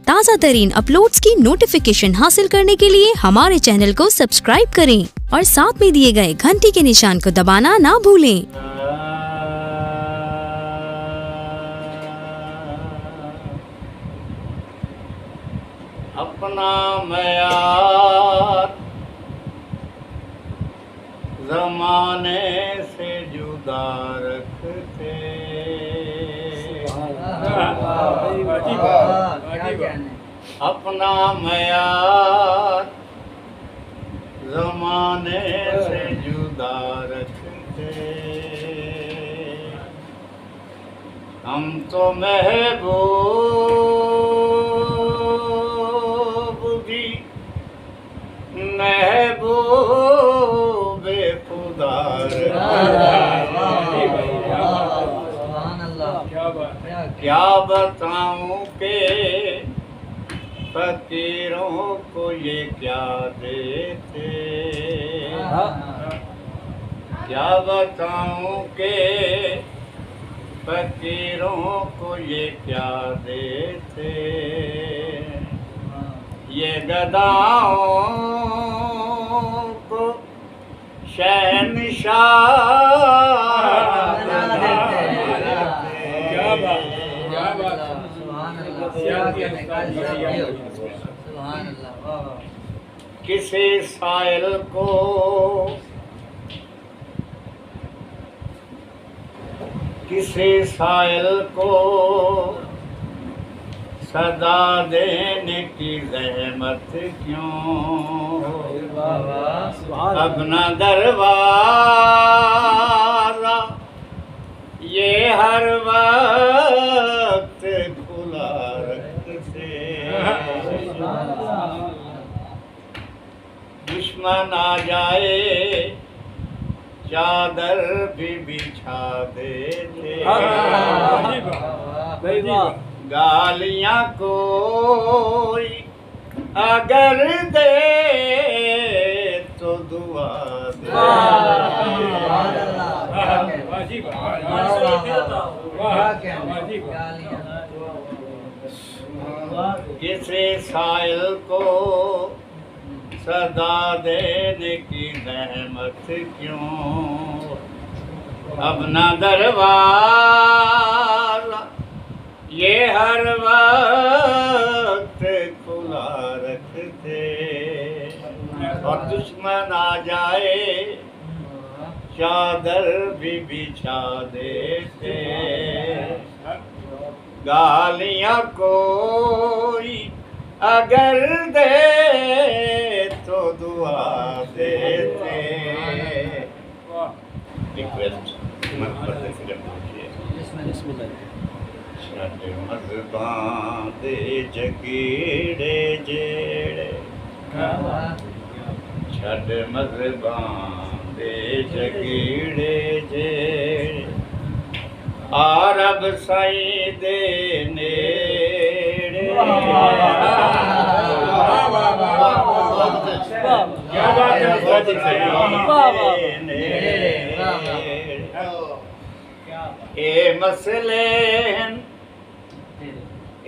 ताज़ा तरीन अपलोड्स की नोटिफिकेशन हासिल करने के लिए हमारे चैनल को सब्सक्राइब करें और साथ में दिए गए घंटी के निशान को दबाना ना भूलें। अपना मयार ज़माने से जुदा रखते, अपना मयार ज़माने से जुदा रखते। हम तो महबूबे खुदा क्या बताऊं के फकीरों को ये क्या देते, क्या बताऊं के फकीरों को ये क्या देते। ये गदाओं को शहंशाह किसी साइल को सदा देने की ज़हमत क्यों। अपना दरवाज़ा ये हर वक्त खुला रखते, दुश्मन आ जाए चादर भी बिछा देते। गालियाँ कोई अगर दे तो दुआ दे। किसी साइल को सदा देने की ज़हमत क्यों। अपना दरवाज़ा ये हर वक्त खुला रखते, और दुश्मन आ जाए चादर भी बिछा देते। गालियाँ कोई अगर दे तो दुआ देते। रिक्वेस्ट छड़ मज़बां दे जगीड़े जेड़े, छड़ मज़बां दे जगीड़े जेड़े, आरब साईं दे नेड़े।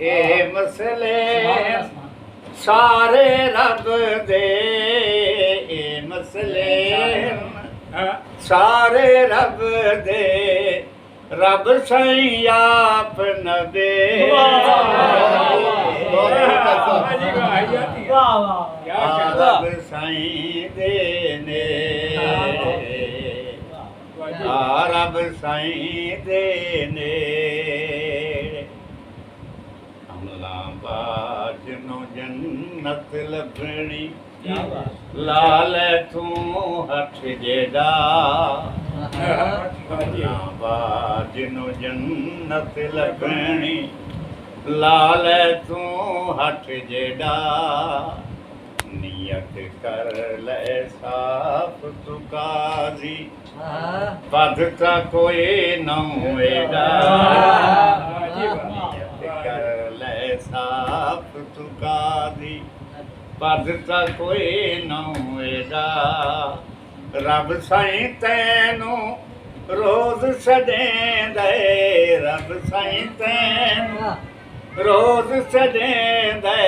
ए मसले सारे रब दे, ए मसले सारे रब दे, रब साईं आप नबे। रब साईं दे नेड़े, रब साईं दे नेड़े। अमला बाज नो जन्नत लभणी, लाल तू हथ जेड़ा। अमला बाज नो जन्नत लभणी, लाल तू हथ जेड़ा। नियत कर ले साफ तू काजी, बदता कोई न एड़ा। नियत कर ले साफ तू काजी, बदता कोई न एड़ा। रब साईं तैनू रोज़ सॾेंदे, रब साईं तैनू रोज सजेंदे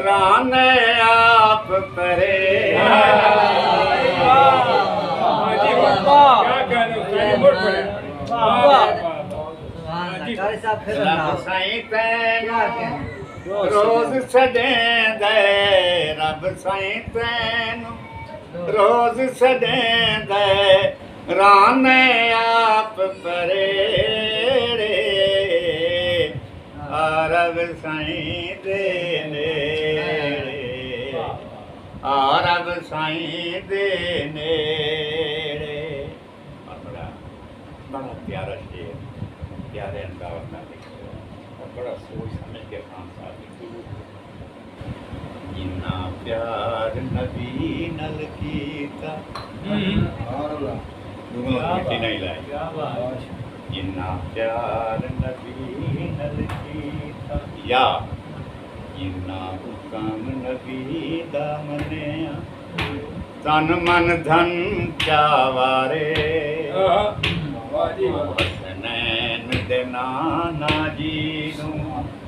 रान आप परे रब साईं तैनू रोज सजेंदे रब साईं तैनू रोज सजेंदे रान आप परे रब साईं दे नेड़े रब साईं दे नेड़े बड़ा प्यारा शेर प्यारे अंदाज में लिखे और बड़ा सोच समझ के खान साहब लिखे जिन्ना प्यार नबी नल कीता मिट्टी नहीं लाई जिन्ना प्यार नबी नल कीता या जिन्ना हुक्म नबी दा मनिया तन मन धन चावारे हसनैन दे नाना जी नू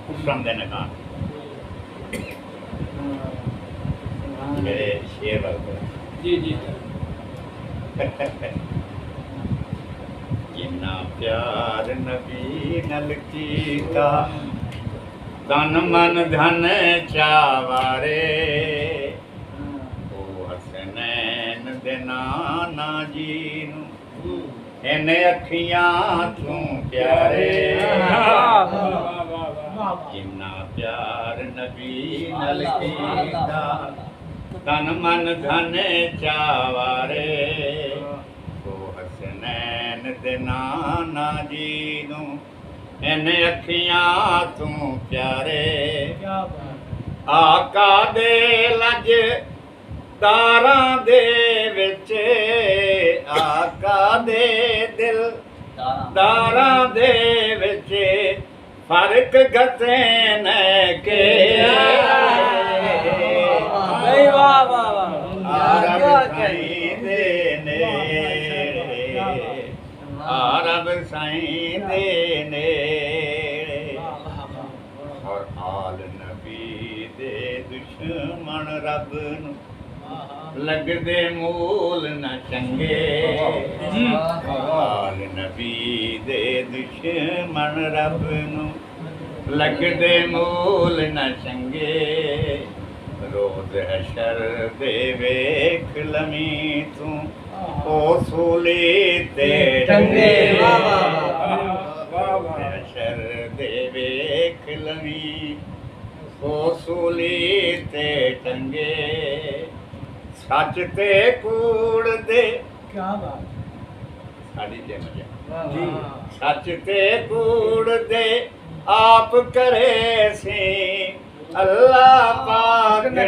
हुक्म दे नगान मेरे शेर जी जी जिन्ना प्यार नबी नल कीता तन मन धन चावारे ओ हसनैन दे नाना जी नू इन अखियां तू प्यारे जिन्ना प्यार नबी नल कीता तन मन धन चावारे ओ हसनैन दे नाना जी नू इन अखियां तू प्यारे आका दे लज दारां दे विच आका दे दिल दारां दे विच फर्क गते न के रब साईं दे नेड़े रब साईं दे नेड़े और आल नबी दे दुश्मन रब नू लगदे मूल न चंगे आल नबी दे दुश्मन रब नू लगदे मूल न चंगे रोज हशर दे वेख लमी तू ओ सूली ते टंगे हशर दे वेख लमी ओ सूली ते टंगे सच ते कूड़ दे क्या बात साड़ी दे मजा जी सच ते कूड़ दे आप करे सी अल्लाह पाक ने